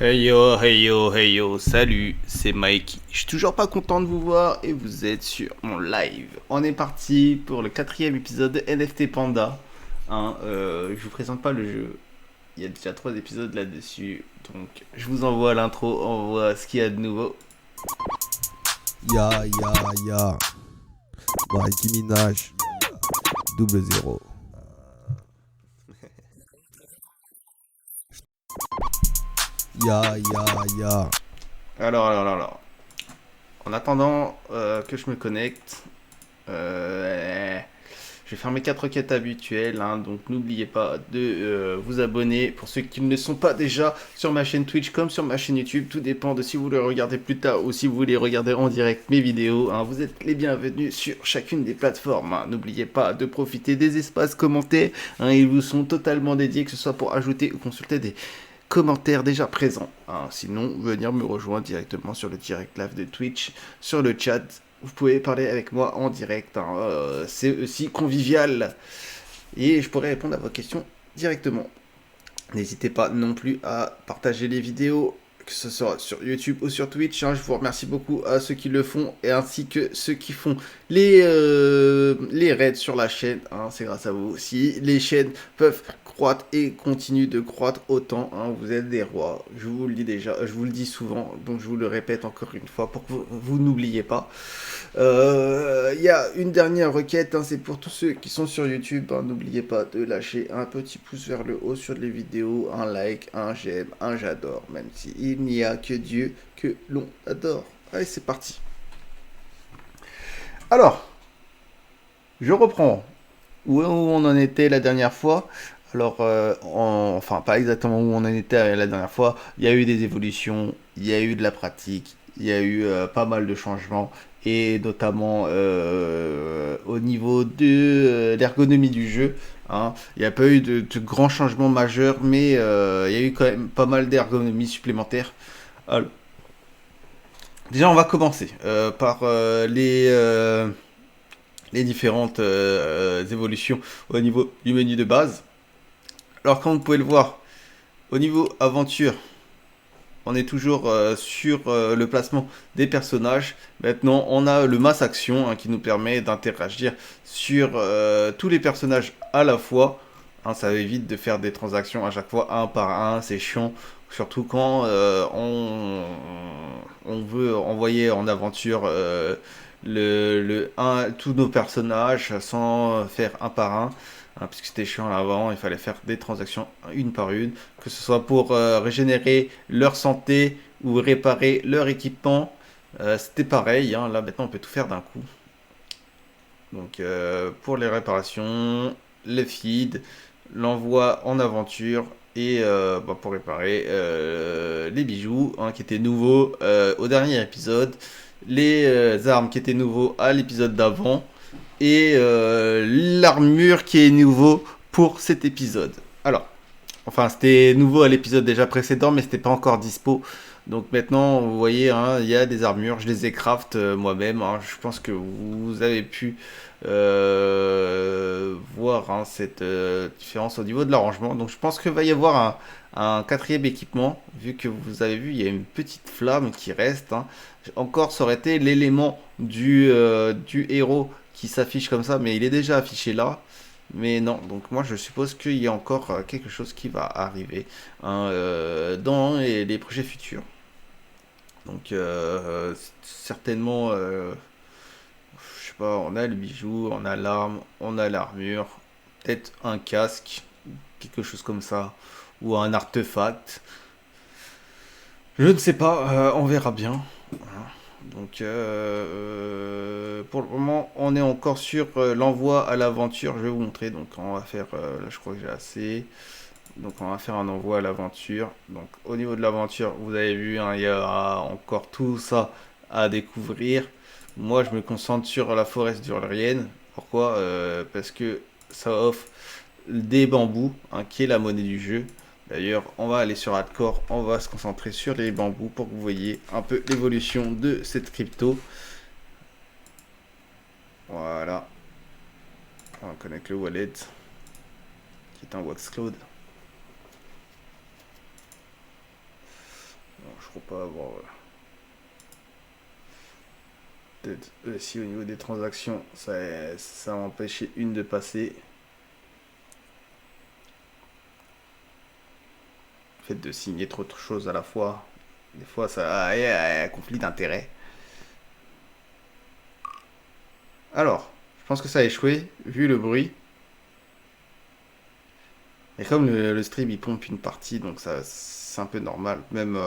Hey yo, hey yo, salut, c'est Mike. Je suis toujours pas content de vous voir et vous êtes sur mon live. On est parti pour le quatrième épisode de NFT Panda. Je vous présente pas le jeu. Il y a déjà 3 épisodes là-dessus. Donc je vous envoie l'intro, on voit ce qu'il y a de nouveau. Ya, ya, ya. Nicki Minaj. Double zéro. Ya, ya, ya. Alors. En attendant que je me connecte, euh, je vais faire mes 4 requêtes habituelles, donc n'oubliez pas de vous abonner pour ceux qui ne le sont pas déjà sur ma chaîne Twitch comme sur ma chaîne YouTube. Tout dépend de si vous voulez regarder plus tard ou si vous voulez regarder en direct mes vidéos. Vous êtes les bienvenus sur chacune des plateformes. N'oubliez pas de profiter des espaces commentés. Ils vous sont totalement dédiés, que ce soit pour ajouter ou consulter des commentaires déjà présents. Sinon, venir me rejoindre directement sur le direct live de Twitch, sur le chat. Vous pouvez parler avec moi en direct. C'est aussi convivial. Et je pourrais répondre à vos questions directement. N'hésitez pas non plus à partager les vidéos, que ce soit sur YouTube ou sur Twitch. Je vous remercie beaucoup à ceux qui le font et ainsi que ceux qui font les raids sur la chaîne. C'est grâce à vous. Si les chaînes peuvent croître et continuent de croître autant, vous êtes des rois. Je vous le dis déjà, je vous le dis souvent, donc je vous le répète encore une fois pour que vous n'oubliez pas. Il y a une dernière requête, c'est pour tous ceux qui sont sur YouTube. N'oubliez pas de lâcher un petit pouce vers le haut sur les vidéos, un like, un j'aime, un j'adore, même s'il n'y a que Dieu que l'on adore. Allez, c'est parti. Alors, je reprends où on en était la dernière fois. Alors, enfin, pas exactement où on en était la dernière fois. Il y a eu des évolutions, il y a eu de la pratique, il y a eu pas mal de changements, et notamment au niveau de l'ergonomie du jeu. Il n'y a pas eu de grands changements majeurs, mais il y a eu quand même pas mal d'ergonomie supplémentaires. Alors, déjà, on va commencer par les différentes évolutions au niveau du menu de base. Alors, comme vous pouvez le voir, au niveau aventure, on est toujours sur le placement des personnages. Maintenant, on a le mass action qui nous permet d'interagir sur tous les personnages à la fois. Ça évite de faire des transactions à chaque fois un par un, c'est chiant. Surtout quand on veut envoyer en aventure tous nos personnages sans faire un par un. Puisque c'était chiant avant, il fallait faire des transactions une par une, que ce soit pour régénérer leur santé ou réparer leur équipement. C'était pareil, là maintenant on peut tout faire d'un coup. Donc pour les réparations, le feed, l'envoi en aventure et pour réparer les bijoux qui étaient nouveaux au dernier épisode, les armes qui étaient nouveaux à l'épisode d'avant et l'armure qui est nouveau pour cet épisode. Alors, enfin, c'était nouveau à l'épisode déjà précédent, mais c'était pas encore dispo. Donc maintenant, vous voyez, il y a des armures, je les ai craft moi-même. Je pense que vous avez pu voir cette différence au niveau de l'arrangement. Donc je pense qu'il va y avoir un quatrième équipement, vu que vous avez vu, il y a une petite flamme qui reste. Encore, ça aurait été l'élément du héros qui s'affiche comme ça, mais il est déjà affiché là. Mais non, donc moi je suppose qu'il y a encore quelque chose qui va arriver dans les projets futurs. Donc certainement, je sais pas, on a le bijou, on a l'arme, on a l'armure, peut-être un casque, quelque chose comme ça, ou un artefact. Je ne sais pas, on verra bien. Donc pour le moment, on est encore sur l'envoi à l'aventure. Je vais vous montrer. Donc on va faire, là je crois que j'ai assez. Donc on va faire un envoi à l'aventure. Donc au niveau de l'aventure, vous avez vu, il y a encore tout ça à découvrir. Moi, je me concentre sur la forêt d'Urlienne. Pourquoi parce que ça offre des bambous, qui est la monnaie du jeu. D'ailleurs, on va aller sur Hardcore, on va se concentrer sur les bambous pour que vous voyez un peu l'évolution de cette crypto. Voilà. On connecte le wallet, qui est un Waxcloud. je crois pas avoir... peut-être si au niveau des transactions, ça a empêché une de passer. Le fait de signer trop de choses à la fois, des fois ça a un conflit d'intérêts. Alors, je pense que ça a échoué, vu le bruit. Et comme le stream il pompe une partie, donc ça c'est un peu normal. Même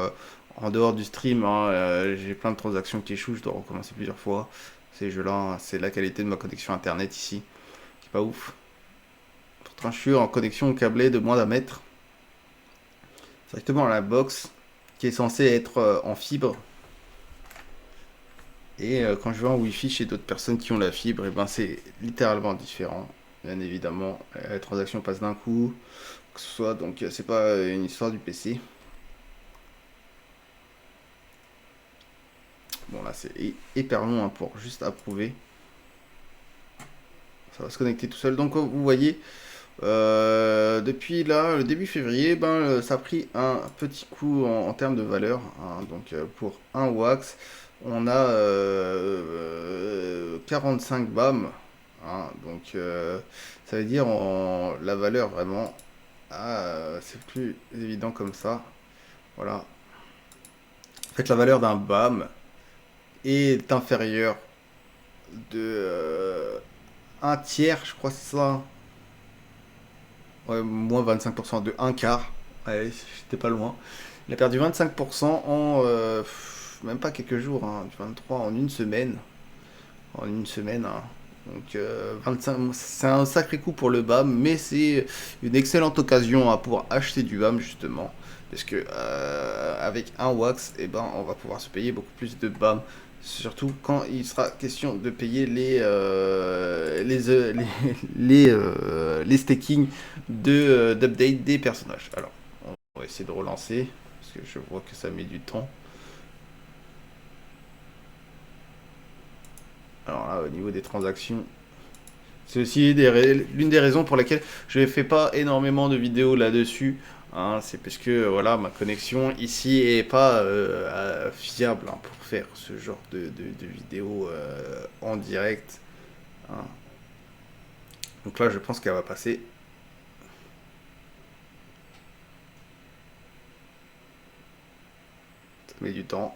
en dehors du stream, hein, j'ai plein de transactions qui échouent, je dois recommencer plusieurs fois. Ces jeux-là, hein, c'est la qualité de ma connexion internet ici, qui est pas ouf. Pourtant, je suis en connexion câblée de moins d'un mètre, directement à la box, qui est censée être en fibre. Et quand je vais en Wi-Fi chez d'autres personnes qui ont la fibre, et ben c'est littéralement différent. Bien évidemment, la transaction passe d'un coup, que ce soit, donc c'est pas une histoire du PC. Bon là c'est hyper long hein, pour juste approuver. Ça va se connecter tout seul. Donc vous voyez, depuis là, le début février, ben, ça a pris un petit coup en termes de valeur. Hein. Donc pour un wax, on a 45 BAM. Hein. Donc ça veut dire la valeur vraiment, c'est plus évident comme ça. Voilà. En fait, la valeur d'un BAM est inférieure de un tiers, je crois que c'est ça. Ouais, moins 25% de un quart. Ouais, j'étais pas loin. Il a perdu 25% en même pas quelques jours, hein, du 23 en une semaine. En une semaine. Hein. Donc 25, c'est un sacré coup pour le BAM, mais c'est une excellente occasion hein, pour acheter du BAM justement. Parce que avec un wax, eh ben, on va pouvoir se payer beaucoup plus de BAM. Surtout quand il sera question de payer les stakings d'update des personnages. Alors, on va essayer de relancer, parce que je vois que ça met du temps. Alors là, au niveau des transactions, c'est aussi l'une des raisons pour laquelle je ne fais pas énormément de vidéos là-dessus. Hein, c'est parce que voilà, ma connexion ici est pas fiable hein, pour faire ce genre de vidéos en direct. Hein. Donc là, je pense qu'elle va passer. Ça met du temps.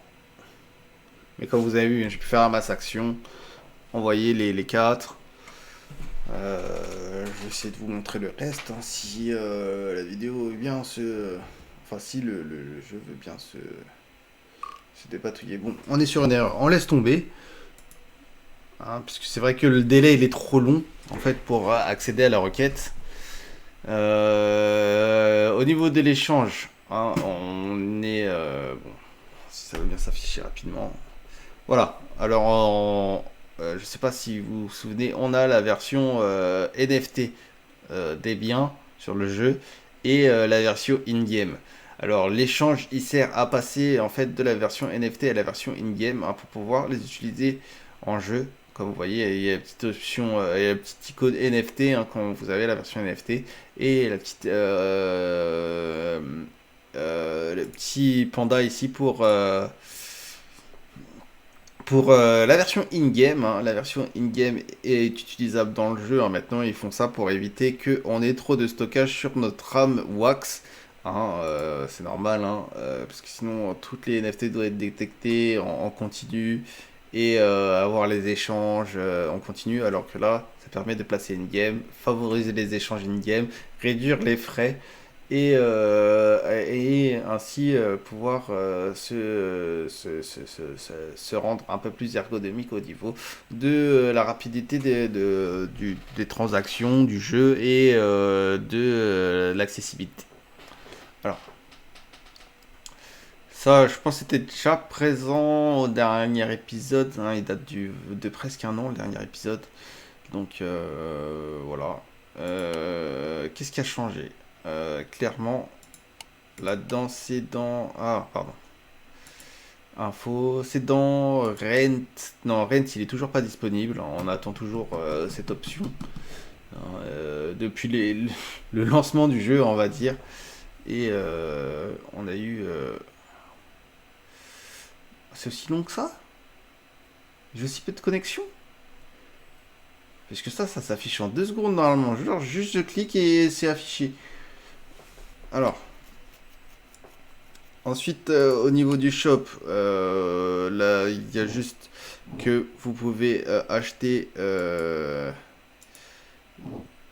Mais comme vous avez vu, j'ai pu faire un masse action, envoyer les 4. Je vais essayer de vous montrer le reste hein, si la vidéo veut bien enfin si le jeu veut bien se dépatouiller. Bon, on est sur une erreur, on laisse tomber. Hein, puisque c'est vrai que le délai il est trop long en fait pour accéder à la requête. Au niveau de l'échange, hein, on est bon, si ça veut bien s'afficher rapidement. Voilà. Alors je sais pas si vous vous souvenez, on a la version NFT des biens sur le jeu et la version in-game. Alors l'échange il sert à passer en fait de la version NFT à la version in-game hein, pour pouvoir les utiliser en jeu. Comme vous voyez, il y a la petite option, il y a la petite icône NFT hein, quand vous avez la version NFT et la petite le petit panda ici pour la version in-game. Hein. La version in-game est utilisable dans le jeu. Hein. Maintenant, ils font ça pour éviter qu'on ait trop de stockage sur notre RAM wax. Hein, c'est normal, hein, parce que sinon toutes les NFT doivent être détectées en continu et avoir les échanges en continu, alors que là, ça permet de placer in-game, favoriser les échanges in-game, réduire les frais et ainsi pouvoir se rendre un peu plus ergonomique au niveau de la rapidité des transactions du jeu et de l'accessibilité. Alors, ça, je pense que c'était déjà présent au dernier épisode. Hein, il date de presque un an, le dernier épisode. Donc, voilà. Qu'est-ce qui a changé clairement, là-dedans, c'est dans... Ah, pardon. Info, c'est dans Rent. Non, Rent, il est toujours pas disponible. On attend toujours cette option. Hein, depuis le lancement du jeu, on va dire. Et on a eu C'est aussi long que ça? J'ai aussi peu de connexion? Parce que ça s'affiche en 2 secondes normalement. Genre, juste je clique et c'est affiché. Alors, ensuite, au niveau du shop, là, il y a juste que vous pouvez acheter.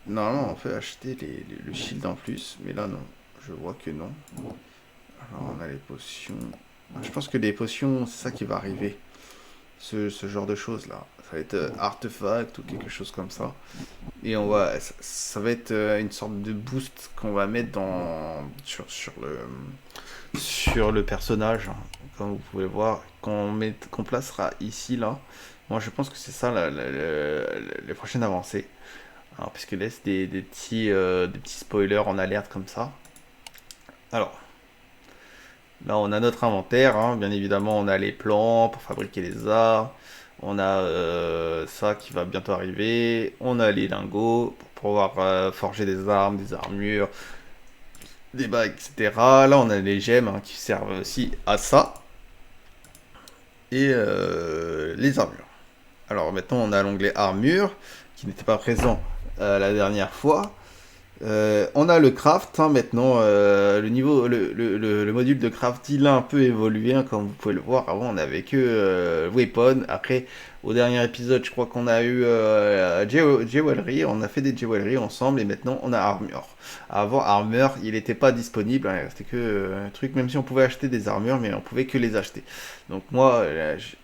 Normalement, on peut acheter le shield en plus, mais là, non. Je vois que non. Alors, on a les potions. Je pense que les potions, c'est ça qui va arriver. Ce genre de choses là. Ça va être artefact ou quelque chose comme ça. Et ça va être une sorte de boost qu'on va mettre sur le personnage, hein. Comme vous pouvez voir, qu'on placera ici là. Moi, je pense que c'est ça les prochaines avancées. Alors, puisque laisse des petits spoilers en alerte comme ça. Alors, là, on a notre inventaire, hein. Bien évidemment, on a les plans pour fabriquer les armes. On a ça qui va bientôt arriver. On a les lingots pour pouvoir forger des armes, des armures, des bagues, etc. Là, on a les gemmes, hein, qui servent aussi à ça. Et les armures. Alors maintenant, on a l'onglet armure qui n'était pas présent la dernière fois. On a le craft, hein, maintenant. Le module de craft, il a un peu évolué, hein, comme vous pouvez le voir. Avant, on n'avait que weapon. Après, au dernier épisode, je crois qu'on a eu jewelry. On a fait des jewelry ensemble et maintenant on a armure. Avant, armure, il n'était pas disponible, hein. C'était que un truc, même si on pouvait acheter des armures, mais on pouvait que les acheter. Donc moi,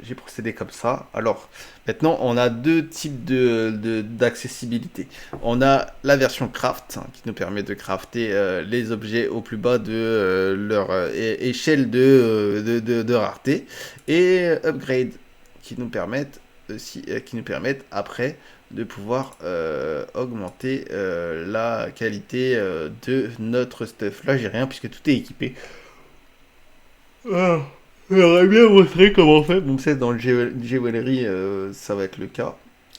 j'ai procédé comme ça. Alors, maintenant, on a deux types d'accessibilité. On a la version craft, hein, qui nous permet de crafter les objets au plus bas de leur échelle de rareté, et upgrade qui nous permettent après de pouvoir augmenter la qualité de notre stuff. Là, j'ai rien puisque tout est équipé. Ah, j'aurais bien montré comment on fait. Bon, c'est dans le jewelry, ça va être le cas.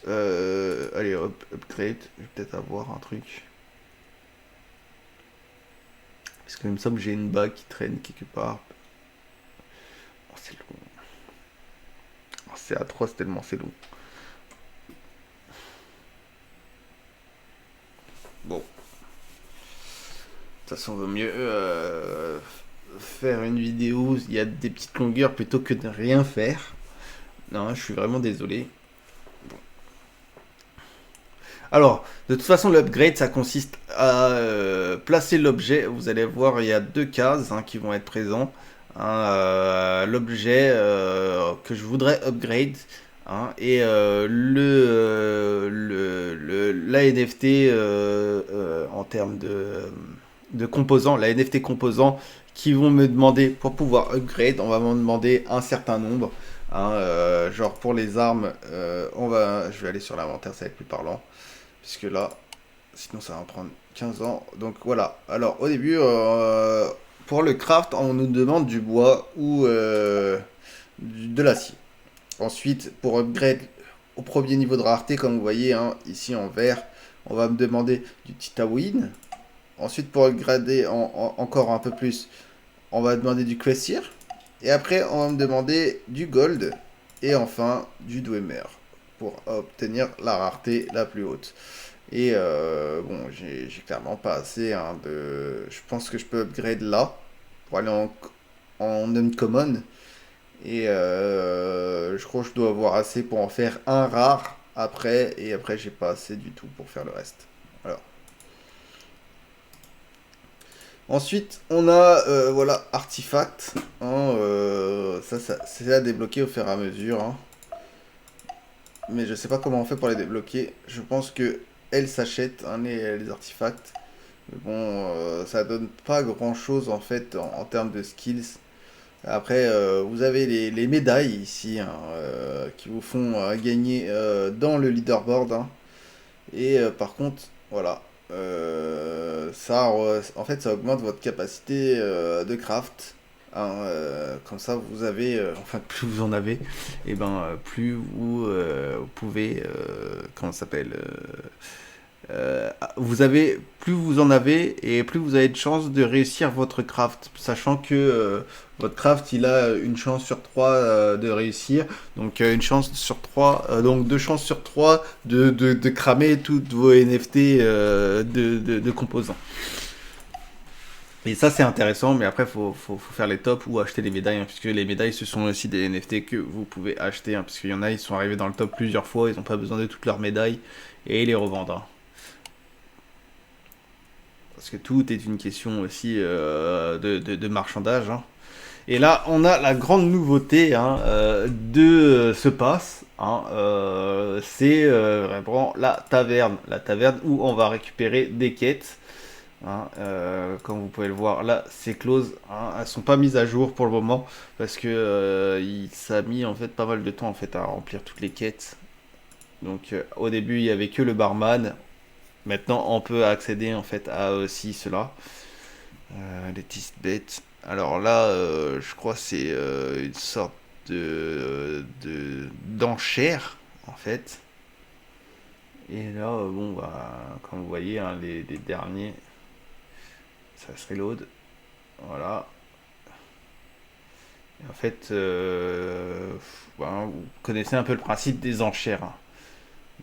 Allez, hop, upgrade. Je vais peut-être avoir un truc. Parce que il me semble que j'ai une bague qui traîne quelque part. Oh, c'est long. Oh, c'est atroce tellement c'est long. Bon. De toute façon, vaut mieux faire une vidéo où il y a des petites longueurs plutôt que de rien faire. Non, je suis vraiment désolé. Alors, de toute façon, l'upgrade, ça consiste à placer l'objet. Vous allez voir, il y a deux cases, hein, qui vont être présents, hein, l'objet que je voudrais upgrade, hein, et la NFT en termes de composants, la NFT composants qui vont me demander, pour pouvoir upgrade, on va me demander un certain nombre. Hein, genre pour les armes, je vais aller sur l'inventaire, ça va être plus parlant. Puisque là, sinon ça va en prendre 15 ans. Donc voilà. Alors au début, pour le craft, on nous demande du bois ou de l'acier. Ensuite, pour upgrade au premier niveau de rareté, comme vous voyez, hein, ici en vert, on va me demander du titawin. Ensuite, pour upgrader encore un peu plus, on va demander du Quessir. Et après, on va me demander du gold. Et enfin, du dwemer. Pour obtenir la rareté la plus haute. Et bon, j'ai clairement pas assez, hein, de... Je pense que je peux upgrade là. Pour aller en uncommon. Et je crois que je dois avoir assez pour en faire un rare après. Et après, j'ai pas assez du tout pour faire le reste. Alors. Ensuite, on a, voilà, artefact, hein, ça c'est à débloquer au fur et à mesure, hein. Mais je sais pas comment on fait pour les débloquer. Je pense que elles s'achètent, hein, les artefacts. Mais bon, ça donne pas grand chose en fait en termes de skills. Après, vous avez les médailles ici, hein, qui vous font gagner dans le leaderboard, hein. Et par contre, voilà, en fait, ça augmente votre capacité de craft, hein, comme ça, vous avez, enfin, plus vous en avez, et ben, plus vous pouvez, comment ça s'appelle, plus vous en avez et plus vous avez de chances de réussir votre craft, sachant que votre craft il a une chance sur 3 de réussir, donc une chance sur 3, donc 2 chances sur 3 de cramer toutes vos NFT de composants. Et ça c'est intéressant, mais après faut faire les tops ou acheter les médailles, hein, puisque les médailles ce sont aussi des NFT que vous pouvez acheter, hein, parce qu'il y en a, ils sont arrivés dans le top plusieurs fois, ils n'ont pas besoin de toutes leurs médailles et ils les revendent, hein. Parce que tout est une question aussi de marchandage, hein. Et là, on a la grande nouveauté, hein, de ce pass, hein, c'est vraiment la taverne. La taverne où on va récupérer des quêtes, hein, comme vous pouvez le voir, là, c'est close, hein, elles sont pas mises à jour pour le moment parce que ça a mis en fait pas mal de temps en fait à remplir toutes les quêtes. Donc au début, il y avait que le barman. Maintenant, on peut accéder en fait à aussi cela. Les test bêtes. Alors là, je crois que c'est une sorte d'enchère en fait. Et là, bon, bah, comme vous voyez, hein, les derniers, ça se reload. Voilà. Et en fait, bah, vous connaissez un peu le principe des enchères, hein.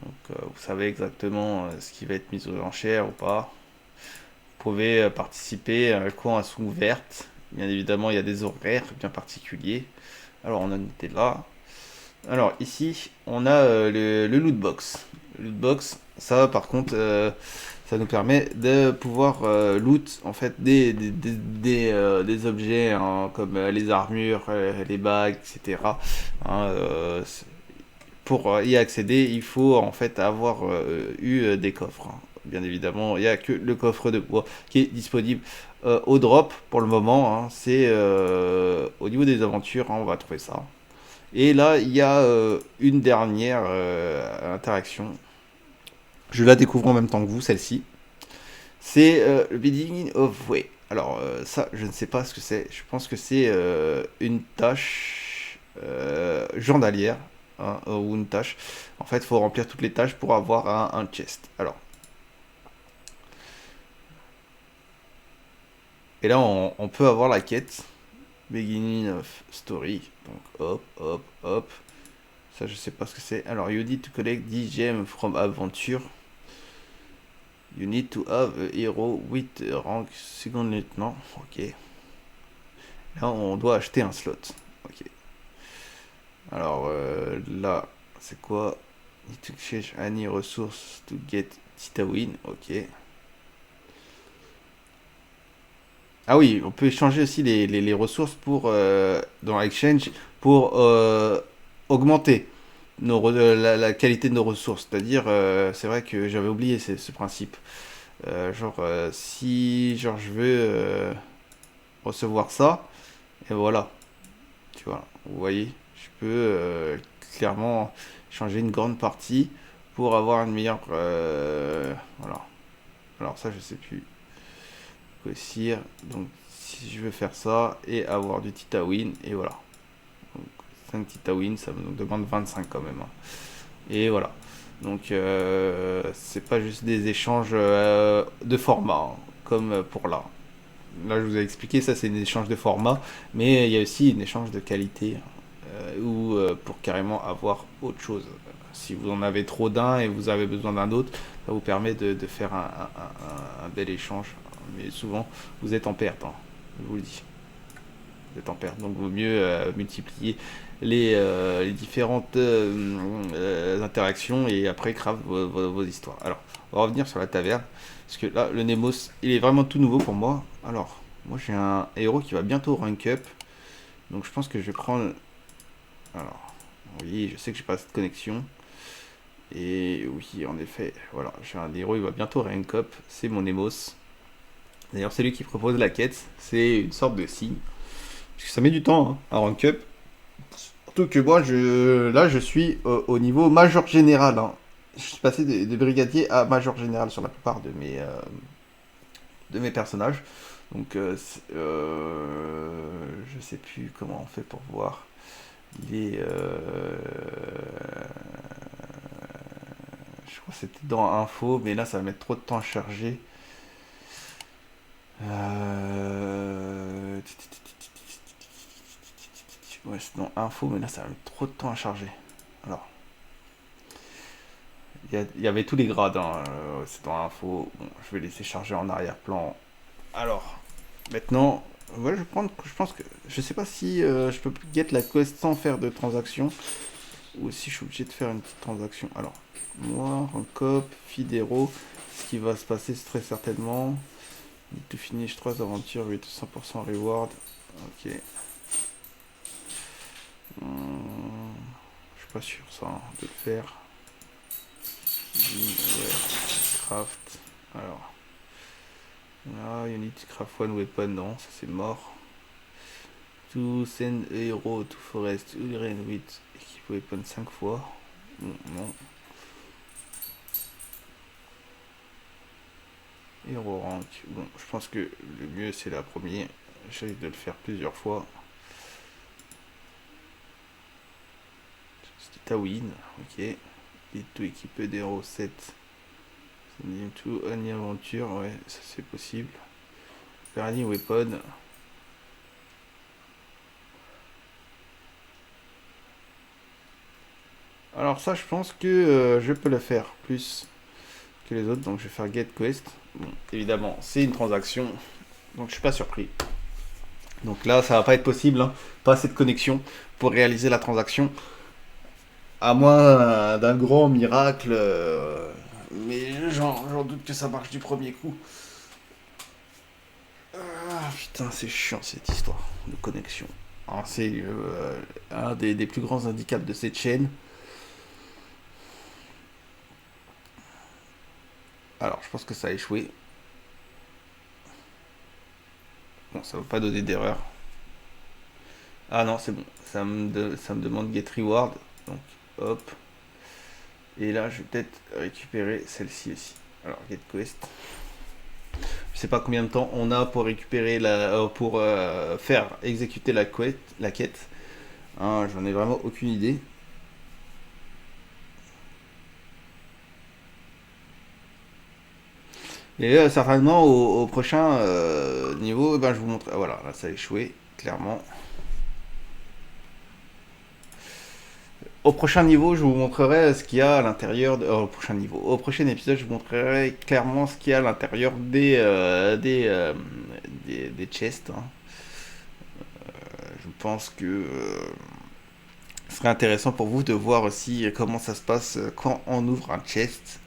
Donc, vous savez exactement ce qui va être mis aux enchères ou pas. Vous pouvez participer quand elles sont ouvertes. Bien évidemment, il y a des horaires bien particuliers. Alors, on a noté là. Alors, ici, on a le loot box. Le loot box, ça, par contre, ça nous permet de pouvoir loot en fait des objets, hein, comme les armures, les bagues, etc. Hein, pour y accéder, il faut en fait avoir eu des coffres, hein. Bien évidemment, il n'y a que le coffre de bois qui est disponible au drop pour le moment, hein. C'est au niveau des aventures, hein, on va trouver ça. Et là, il y a une dernière interaction. Je la découvre en même temps que vous, celle-ci. C'est le Beginning of Way. Alors, ça, je ne sais pas ce que c'est. Je pense que c'est une tâche journalière, hein, ou une tâche. En fait, il faut remplir toutes les tâches pour avoir un chest. Alors, et là, on peut avoir la quête Beginning of Story. Donc, hop, hop, hop. Ça, je sais pas ce que c'est. Alors, you need to collect 10 gems from Adventure. You need to have a hero with rank second lieutenant. Ok. Là, on doit acheter un slot. Ok. Alors, là, c'est quoi? Need to exchange any resource to get Titawin. Ok. Ah oui, on peut échanger aussi les ressources pour, dans Exchange pour augmenter la qualité de nos ressources. C'est-à-dire, c'est vrai que j'avais oublié ce principe. Genre, si genre, je veux recevoir ça, et voilà. Tu vois, vous voyez, je peux clairement changer une grande partie pour avoir une meilleure. Voilà. Alors, ça, je sais plus. Grossir. Donc, si je veux faire ça et avoir du Titawin, et voilà. Donc, 5 Titawin, ça me demande 25 quand même, hein. Et voilà. Donc, c'est pas juste des échanges de format, hein, comme pour là. Là, je vous ai expliqué, ça c'est un échange de format, mais il y a aussi un échange de qualité, ou pour carrément avoir autre chose. Si vous en avez trop d'un et vous avez besoin d'un autre, ça vous permet de faire un bel échange. Mais souvent, vous êtes en perte, hein, je vous le dis. Vous êtes en perte, donc il vaut mieux multiplier les différentes interactions et après craft vos histoires. Alors, on va revenir sur la taverne, parce que là, le Nemos, il est vraiment tout nouveau pour moi. Alors, moi j'ai un héros qui va bientôt rank up, donc je pense que je vais prendre... Alors, oui, je sais que j'ai pas cette connexion. Et oui, en effet, voilà, j'ai un héros, il va bientôt rank up, c'est mon Nemos. D'ailleurs, c'est lui qui propose la quête, c'est une sorte de signe. Parce que ça met du temps, hein, à rank up. Surtout que moi, là, je suis au niveau major général, hein. Je suis passé de brigadier à major général sur la plupart de mes personnages. Donc, je sais plus comment on fait pour voir. Il est, je crois que c'était dans info, mais là ça va mettre trop de temps à charger. Ouais, c'est dans info, mais là ça va mettre trop de temps à charger. Alors, il y avait tous les grades, hein, c'est dans info. Bon, je vais laisser charger en arrière-plan. Alors, maintenant, ouais, je pense que, je sais pas si je peux get la quest sans faire de transaction, ou si je suis obligé de faire une petite transaction. Alors, moi, en cop, Fidero, ce qui va se passer, c'est très certainement, need to finish 3 aventures, 8 100% reward. Ok. Je suis pas sûr ça, hein, de le faire. Ouais, craft. Alors. Là, you need to craft one weapon. Non, ça c'est mort. To send a hero to forest. Ulren with equip weapon 5 fois. Non, non. Hero rank. Bon, je pense que le mieux c'est la première. J'essaie de le faire plusieurs fois. C'était Tawin. Ok. Need to équiper des héros 7. Send to any aventure. Ouais, ça c'est possible. Burning weapon. Alors ça, je pense que je peux le faire plus que les autres. Donc je vais faire get quest. Bon, évidemment, c'est une transaction. Donc je suis pas surpris. Donc là, ça va pas être possible. Hein. Pas assez de connexion pour réaliser la transaction. À moins d'un grand miracle. Mais j'en doute que ça marche du premier coup. Ah, putain, c'est chiant cette histoire de connexion. C'est un des plus grands handicaps de cette chaîne. Alors, je pense que ça a échoué. Bon, ça ne va pas donner d'erreur. Ah non, c'est bon. Ça me demande get reward. Donc, hop. Et là, je vais peut-être récupérer celle-ci aussi. Alors, get quest. Je sais pas combien de temps on a pour récupérer pour faire exécuter la quête. Hein, j'en ai vraiment aucune idée. Et certainement au prochain niveau, ben, je vous montre. Voilà, là ça a échoué, clairement. Au prochain niveau, je vous montrerai ce qu'il y a à l'intérieur. Au prochain niveau, au prochain épisode, je vous montrerai clairement ce qu'il y a à l'intérieur des chests. Hein. Je pense que ce serait intéressant pour vous de voir aussi comment ça se passe quand on ouvre un chest.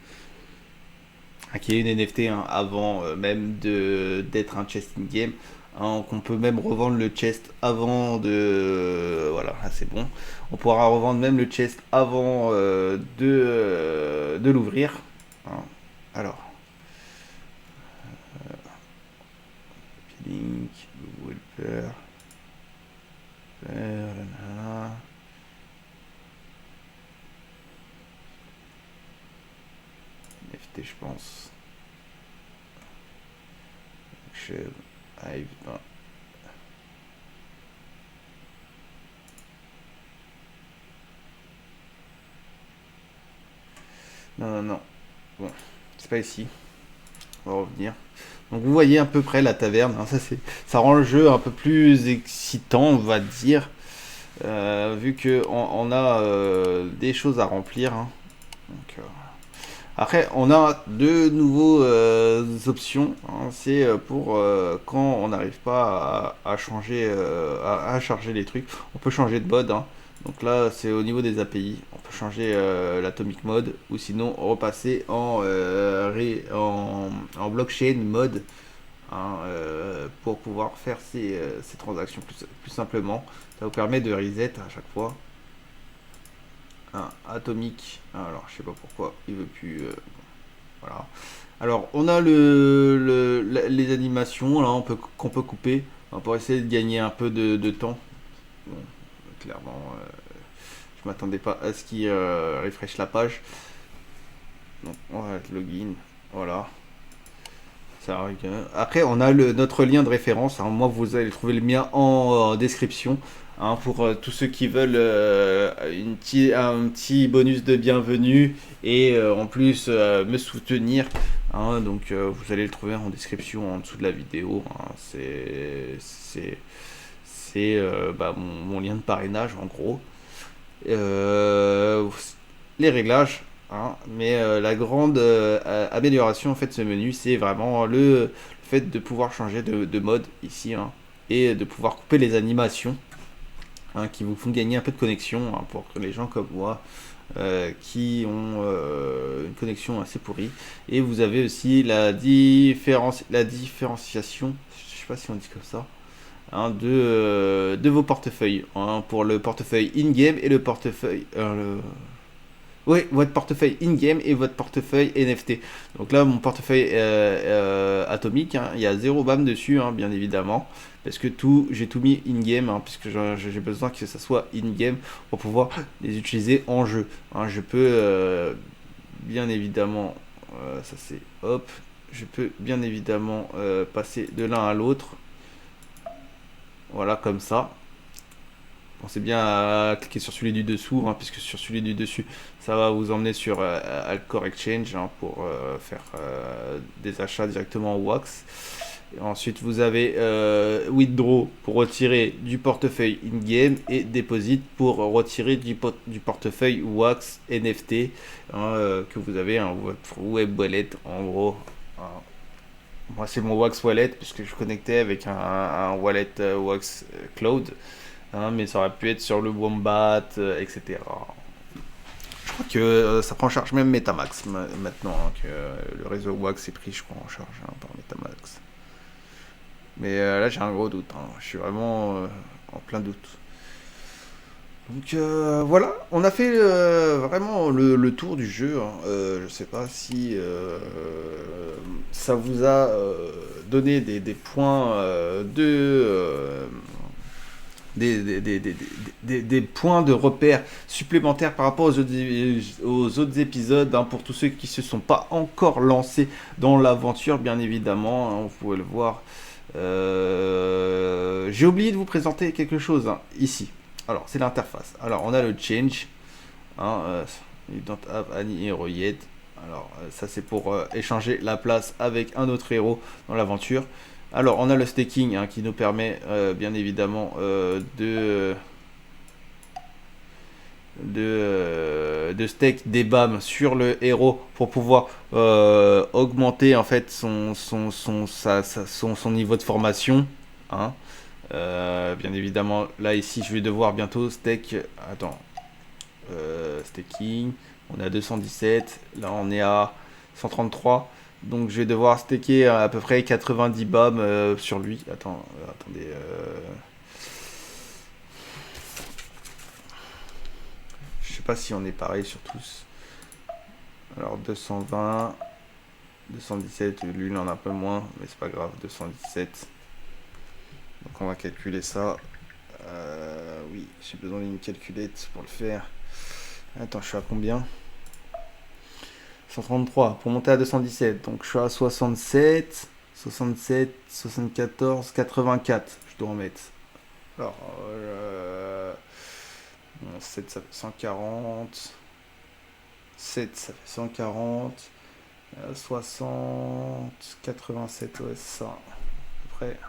Qui est une NFT hein, avant même d'être un chest in-game. Hein, qu'on peut même revendre le chest avant de... Voilà, là c'est bon. On pourra revendre même le chest avant de l'ouvrir. Hein. Alors. Link, Wallpaper. NFT je pense. Hive, non. Non. Bon, c'est pas ici. On va revenir. Donc vous voyez à peu près la taverne. Hein, ça rend le jeu un peu plus excitant, on va dire. Vu que on a des choses à remplir. Hein. Donc, après, on a deux nouveaux options. Hein, c'est pour quand on n'arrive pas à changer, à charger les trucs. On peut changer de mode. Hein. Donc là, c'est au niveau des API. On peut changer l'atomic mode ou sinon repasser en blockchain mode hein, pour pouvoir faire ces transactions plus simplement. Ça vous permet de reset à chaque fois. Atomic. Alors, je sais pas pourquoi il veut plus. Voilà. Alors, on a les animations là, qu'on peut couper pour essayer de gagner un peu de temps. Bon, clairement, je m'attendais pas à ce qu'il refresh la page. Donc, on va être login. Voilà. Ça arrive. Après, on a notre lien de référence. Hein. Moi, vous allez trouver le mien en description. hein, pour tous ceux qui veulent un petit bonus de bienvenue et en plus me soutenir. Hein, donc vous allez le trouver en description en dessous de la vidéo. Hein, c'est mon lien de parrainage en gros. Euh, les réglages. Hein, mais la grande amélioration en fait de ce menu, c'est vraiment le fait de pouvoir changer de mode ici, hein, et de pouvoir couper les animations, hein, qui vous font gagner un peu de connexion, hein, pour les gens comme moi qui ont une connexion assez pourrie. Et vous avez aussi la différenciation, je sais pas si on dit comme ça, hein, de vos portefeuilles, hein, pour le portefeuille in-game et le portefeuille oui, votre portefeuille in-game et votre portefeuille NFT. Donc là, mon portefeuille atomique, hein, il y a 0 BAM dessus, hein, bien évidemment. Parce que j'ai tout mis in-game, hein, puisque j'ai besoin que ça soit in-game pour pouvoir les utiliser en jeu. Hein, je peux bien évidemment, ça c'est hop, je peux bien évidemment passer de l'un à l'autre. Voilà, comme ça. Pensez bien à cliquer sur celui du dessous, hein, puisque sur celui du dessus, ça va vous emmener sur Alcor Exchange, hein, pour faire des achats directement au Wax. Et ensuite, vous avez Withdraw pour retirer du portefeuille in-game et Deposit pour retirer du portefeuille Wax NFT, hein, que vous avez, hein, votre web wallet en gros. Hein. Moi, c'est mon Wax Wallet puisque je connectais avec un wallet Wax Cloud. Hein, mais ça aurait pu être sur le Wombat, etc. Je crois que ça prend en charge même Metamax maintenant, hein, que le réseau Wax est pris, je crois, en charge, hein, par Metamax. Mais là, j'ai un gros doute, hein. Je suis vraiment en plein doute. Donc voilà, on a fait vraiment le tour du jeu. Hein. Je sais pas si ça vous a donné des points des points de repère supplémentaires par rapport aux autres épisodes, hein, pour tous ceux qui ne se sont pas encore lancés dans l'aventure, bien évidemment, hein, vous pouvez le voir. J'ai oublié de vous présenter quelque chose, hein, ici. Alors, c'est l'interface. Alors, on a le change. Hein, you don't have any hero yet. Alors, ça c'est pour échanger la place avec un autre héros dans l'aventure. Alors, on a le staking, hein, qui nous permet bien évidemment de stake des BAM sur le héros pour pouvoir augmenter en fait son niveau de formation. Hein. Bien évidemment, là ici, je vais devoir bientôt stake. Attends, staking. On est à 217. Là, on est à 133. Donc je vais devoir staker à peu près 90 BAM sur lui. Attendez. Je sais pas si on est pareil sur tous. Alors 220, 217, lui il en a un peu moins, mais c'est pas grave, 217. Donc on va calculer ça. Oui, j'ai besoin d'une calculette pour le faire. Attends, je suis à combien? 133 pour monter à 217. Donc je suis à 67, 74, 84. Je dois en mettre. Alors, 7 ça fait 140. 7 ça fait 140. 60, 87, ouais, c'est ça. À peu près.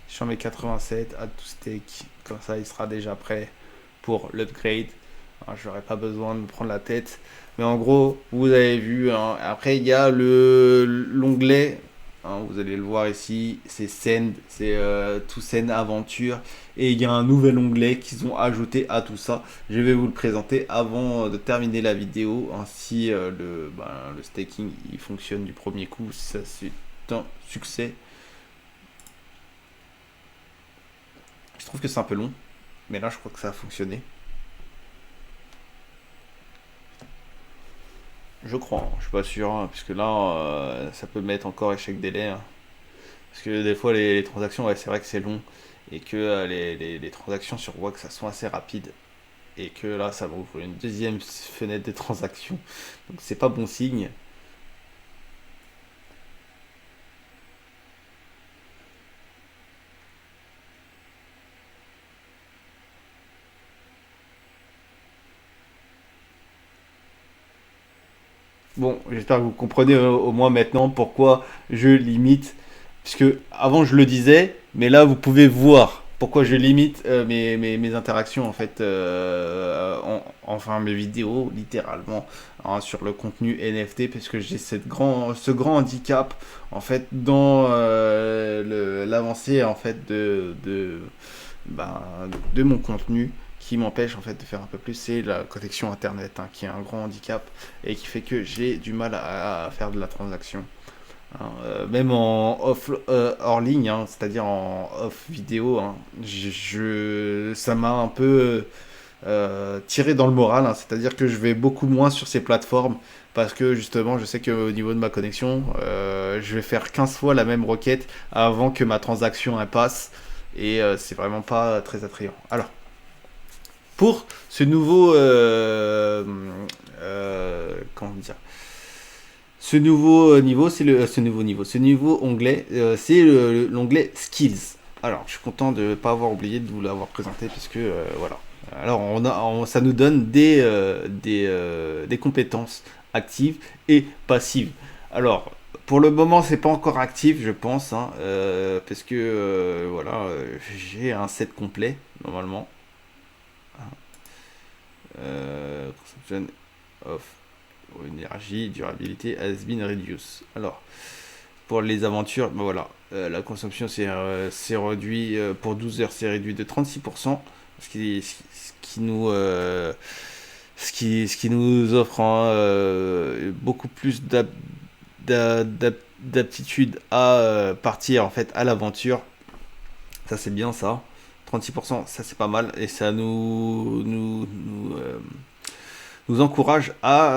Je mets 87, add to stake. Comme ça, il sera déjà prêt pour l'upgrade. Je n'aurai pas besoin de me prendre la tête. Mais en gros, vous avez vu, hein, après il y a l'onglet, hein, vous allez le voir ici, c'est Send, c'est tout Send Aventure. Et il y a un nouvel onglet qu'ils ont ajouté à tout ça. Je vais vous le présenter avant de terminer la vidéo. Ainsi, le staking il fonctionne du premier coup. Ça, c'est un succès. Je trouve que c'est un peu long, mais là je crois que ça a fonctionné. Je crois, hein, je suis pas sûr, hein, puisque là ça peut mettre encore échec délai. Hein. Parce que des fois les transactions, ouais, c'est vrai que c'est long, et que les transactions sur Wax ça sont assez rapides. Et que là ça va ouvrir une deuxième fenêtre de transactions. Donc c'est pas bon signe. Bon, j'espère que vous comprenez au moins maintenant pourquoi je limite. Puisque avant je le disais, mais là vous pouvez voir pourquoi je limite mes interactions en fait, enfin mes vidéos littéralement, hein, sur le contenu NFT, parce que j'ai ce grand handicap en fait dans l'avancée en fait ben, de mon contenu, qui m'empêche en fait de faire un peu plus, c'est la connexion internet, hein, qui est un grand handicap et qui fait que j'ai du mal à faire de la transaction. Hein, même en off, hors ligne, hein, c'est-à-dire en off vidéo, hein, ça m'a un peu tiré dans le moral, hein, c'est-à-dire que je vais beaucoup moins sur ces plateformes parce que justement je sais qu'au niveau de ma connexion, je vais faire 15 fois la même requête avant que ma transaction elle passe, et c'est vraiment pas très attrayant. Alors, pour ce nouveau comment dire, ce nouveau niveau, ce nouveau onglet, c'est l'onglet Skills. Alors, je suis content de ne pas avoir oublié de vous l'avoir présenté, parce que voilà. Alors, ça nous donne des compétences actives et passives. Alors, pour le moment, c'est pas encore actif, je pense, hein, parce que voilà, j'ai un set complet normalement. Consumption of énergie, durabilité has been reduced. Alors, pour les aventures, ben voilà, la consommation c'est réduit, pour 12 heures, c'est réduit de 36%, ce qui nous, ce qui nous offre, hein, beaucoup plus d'aptitude à partir en fait à l'aventure. Ça c'est bien ça. 36%, ça c'est pas mal, et ça nous encourage à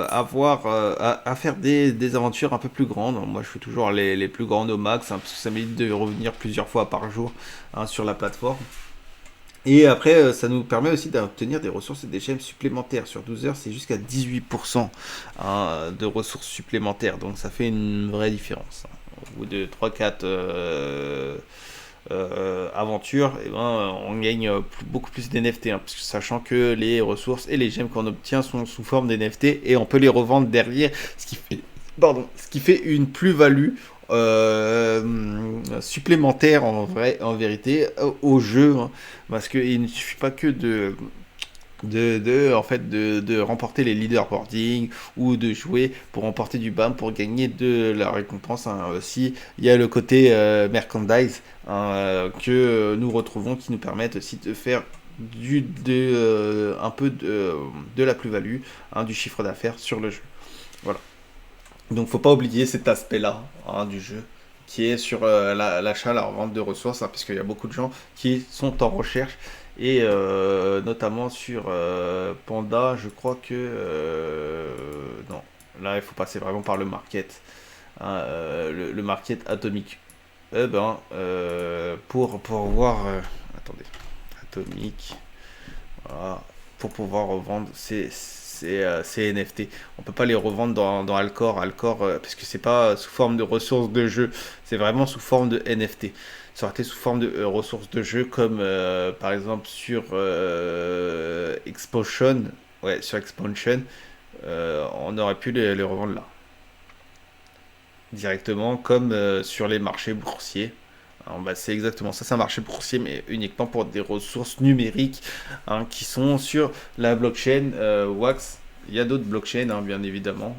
à faire des aventures un peu plus grandes. Moi, je fais toujours les plus grandes au max, hein, parce que ça m'évite de revenir plusieurs fois par jour, hein, sur la plateforme. Et après, ça nous permet aussi d'obtenir des ressources et des gemmes supplémentaires. Sur 12 heures, c'est jusqu'à 18%, hein, de ressources supplémentaires. Donc ça fait une vraie différence, hein. Au bout de 3-4 aventure, et ben, on gagne beaucoup plus d'NFT, hein, sachant que les ressources et les gemmes qu'on obtient sont sous forme d'NFT, et on peut les revendre derrière, ce qui fait une plus-value supplémentaire en vérité, au jeu, hein, parce qu'il ne suffit pas que en fait, de remporter les leaderboarding, ou de jouer pour remporter du BAM pour gagner de la récompense, hein. Aussi, il y a le côté merchandise, hein, que nous retrouvons, qui nous permettent aussi de faire un peu de la plus-value, hein, du chiffre d'affaires sur le jeu. Voilà. Donc faut pas oublier cet aspect-là, hein, du jeu, qui est sur l'achat, la revente de ressources, hein, puisqu'il y a beaucoup de gens qui sont en recherche, et notamment sur Panda, je crois que non, là il faut passer vraiment par le market, hein, le market atomique. Eh ben, pour voir, attendez, atomique, voilà, pour pouvoir revendre ces NFT. On peut pas les revendre dans Alcor. Alcor, parce que c'est pas sous forme de ressources de jeu, c'est vraiment sous forme de NFT. Ça aurait été sous forme de ressources de jeu, comme par exemple sur Expansion. Ouais, sur Expansion, on aurait pu les revendre là, directement, comme sur les marchés boursiers. Alors, bah, c'est exactement ça, c'est un marché boursier, mais uniquement pour des ressources numériques, hein, qui sont sur la blockchain Wax. Il y a d'autres blockchains, hein, bien évidemment.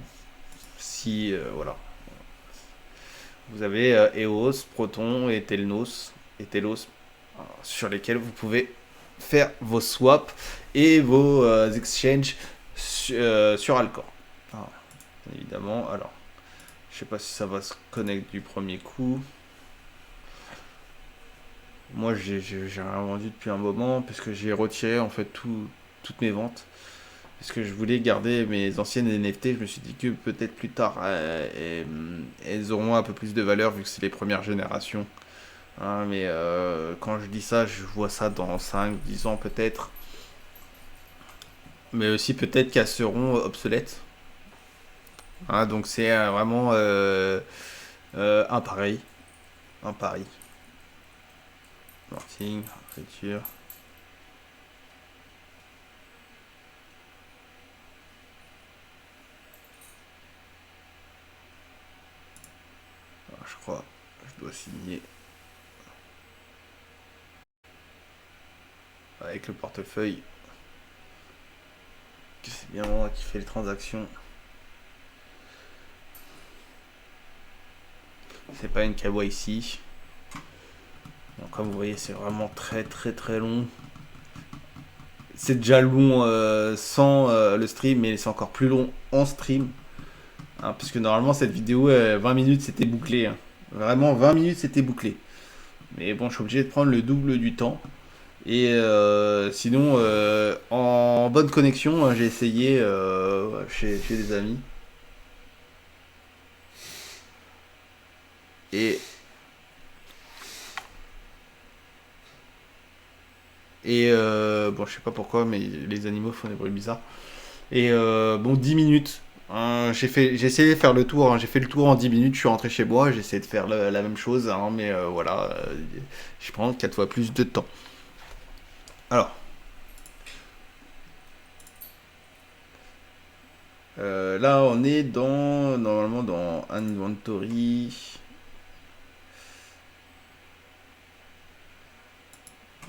Si voilà, vous avez EOS, Proton et Telos, sur lesquels vous pouvez faire vos swaps et vos exchanges sur Alcor. Ah, évidemment, alors, je sais pas si ça va se connecter du premier coup. Moi, j'ai rien vendu depuis un moment, parce que j'ai retiré en fait toutes mes ventes. Parce que je voulais garder mes anciennes NFT. Je me suis dit que peut-être plus tard, elles auront un peu plus de valeur, vu que c'est les premières générations, hein, mais quand je dis ça, je vois ça dans 5-10 ans peut-être. Mais aussi peut-être qu'elles seront obsolètes, hein. Donc c'est vraiment un pari. Un pari. Marketing, écriture. dois signer. Avec le portefeuille. C'est bien moi qui fais les transactions. C'est pas une KYC. Donc, comme vous voyez, c'est vraiment très long. C'est déjà long sans le stream, mais c'est encore plus long en stream. Hein, puisque normalement, cette vidéo, 20 minutes, c'était bouclé. Hein. Vraiment, 20 minutes, c'était bouclé. Mais bon, je suis obligé de prendre le double du temps. Et sinon, en bonne connexion, j'ai essayé chez des amis. Et bon, je sais pas pourquoi, mais les animaux font des bruits bizarres. Et bon, 10 minutes. Hein, j'ai essayé de faire le tour. Hein, j'ai fait le tour en 10 minutes. Je suis rentré chez moi. J'ai essayé de faire la même chose. Hein, mais voilà, je prends 4 fois plus de temps. Alors. Là, on est normalement dans Inventory.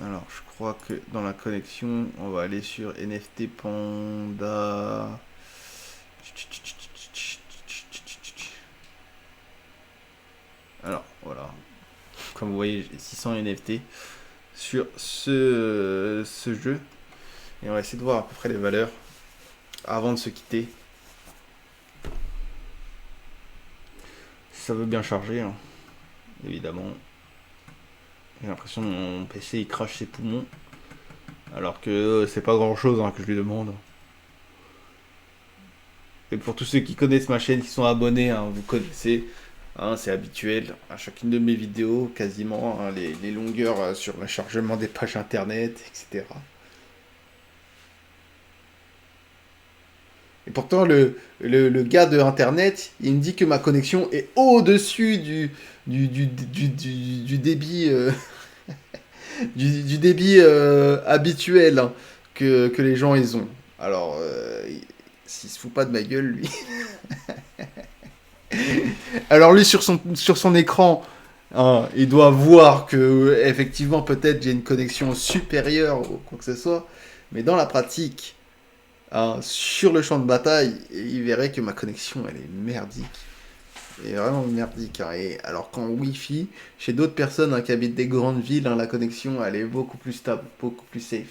Alors, je crois que dans la connexion, on va aller sur NFT Panda. Alors, voilà. Comme vous voyez, j'ai 600 NFT sur ce jeu. Et on va essayer de voir à peu près les valeurs avant de se quitter. Si ça veut bien charger, hein, évidemment. J'ai l'impression que mon PC il crache ses poumons. Alors que c'est pas grand chose hein, que je lui demande. Et pour tous ceux qui connaissent ma chaîne, qui sont abonnés, hein, vous connaissez, hein, c'est habituel. À chacune de mes vidéos, quasiment, hein, les longueurs sur le chargement des pages internet, etc. Et pourtant, le gars de internet, il me dit que ma connexion est au-dessus du débit. Du débit habituel hein, que les gens ils ont. Alors, s'il se fout pas de ma gueule, lui. Alors lui sur son écran, hein, il doit voir que effectivement peut-être j'ai une connexion supérieure ou quoi que ce soit, mais dans la pratique, hein, sur le champ de bataille, il verrait que ma connexion elle est merdique. Et vraiment merdique. Hein. Et alors qu'en Wi-Fi, chez d'autres personnes hein, qui habitent des grandes villes, hein, la connexion elle est beaucoup plus stable, beaucoup plus safe.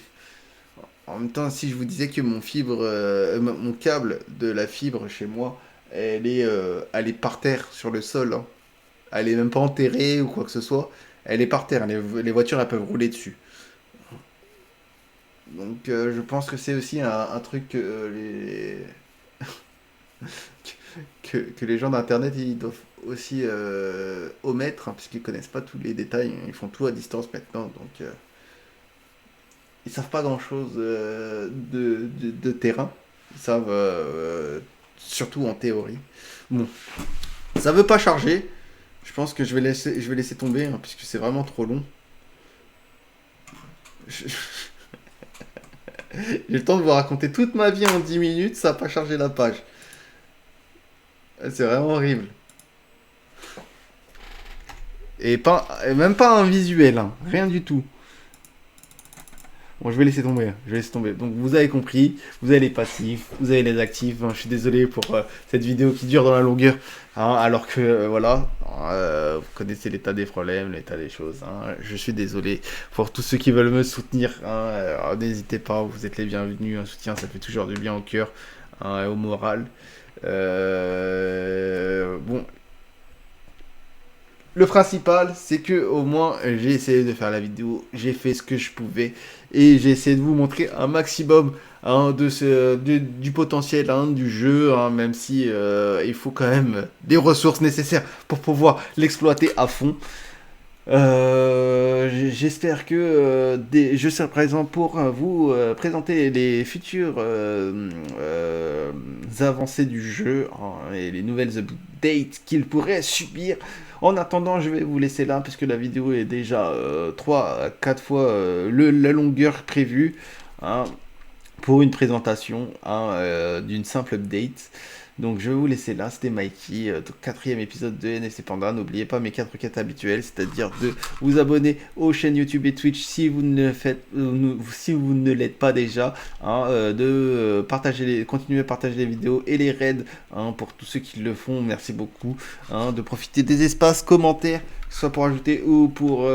En même temps, si je vous disais que mon câble de la fibre chez moi, elle est par terre sur le sol. Hein. Elle est même pas enterrée ou quoi que ce soit. Elle est par terre. Les voitures elles peuvent rouler dessus. Donc je pense que c'est aussi un truc que que les gens d'internet ils doivent aussi omettre hein, puisqu'ils connaissent pas tous les détails. Ils font tout à distance maintenant. Donc ils savent pas grand chose de terrain. Ils savent surtout en théorie. Bon, ça veut pas charger. Je pense que je vais laisser tomber hein, puisque c'est vraiment trop long. J'ai le temps de vous raconter toute ma vie en 10 minutes, ça n'a pas chargé la page. C'est vraiment horrible. Et même pas un visuel, hein, rien du tout. Bon, je vais laisser tomber. Donc, vous avez compris. Vous avez les passifs, vous avez les actifs. Hein, je suis désolé pour cette vidéo qui dure dans la longueur. Hein, alors que, voilà, vous connaissez l'état des problèmes, l'état des choses. Hein, je suis désolé pour tous ceux qui veulent me soutenir. Hein, n'hésitez pas, vous êtes les bienvenus. Un soutien, ça fait toujours du bien au cœur hein, et au moral. Bon. Le principal, c'est que au moins j'ai essayé de faire la vidéo, j'ai fait ce que je pouvais et j'ai essayé de vous montrer un maximum hein, du potentiel hein, du jeu, hein, même si il faut quand même des ressources nécessaires pour pouvoir l'exploiter à fond. J'espère que je serai présent pour vous présenter les futures avancées du jeu hein, et les nouvelles updates qu'il pourrait subir. En attendant, je vais vous laisser là puisque la vidéo est déjà 3 à 4 fois la longueur prévue hein, pour une présentation hein, d'une simple update. Donc je vais vous laisser là, c'était Mikey, 4e épisode de NFC Panda. N'oubliez pas mes 4 quêtes habituelles, c'est-à-dire de vous abonner aux chaînes YouTube et Twitch si vous ne le faites, si vous ne l'êtes pas déjà, hein, de continuer à partager les vidéos et les raids, hein, pour tous ceux qui le font, merci beaucoup, hein, de profiter des espaces commentaires, que ce soit pour ajouter ou pour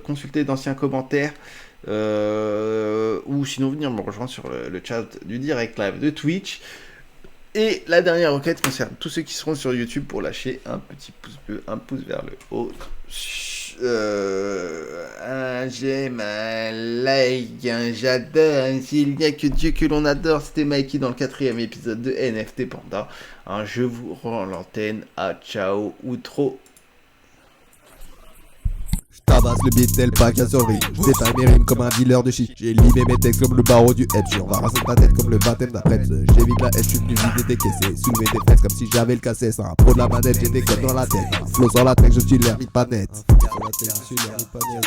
consulter d'anciens commentaires. Ou sinon venir me rejoindre sur le chat du direct live de Twitch. Et la dernière requête concerne tous ceux qui seront sur YouTube pour lâcher un petit pouce bleu, un pouce vers le haut, un j'aime, un like, un j'adore, s'il n'y a que Dieu que l'on adore. C'était Mikey dans le 4e épisode de NFT Panda. Hein, je vous rends l'antenne, à ciao ou trop. Tabasse le beat tel pack à survie. J'détaille mes rimes comme un dealer de shit. J'ai limé mes textes comme le barreau du hedge. On va raser ta tête comme le baptême d'après. J'évite la haine, j'suis venu vider tes caissés. Soulever tes fesses comme si j'avais le cassé. C'est un pro de la manette, j'ai des codes dans la tête. Flow sur la tech, je suis l'hermite pas net. Sur la tech, je suis l'hermite pas net.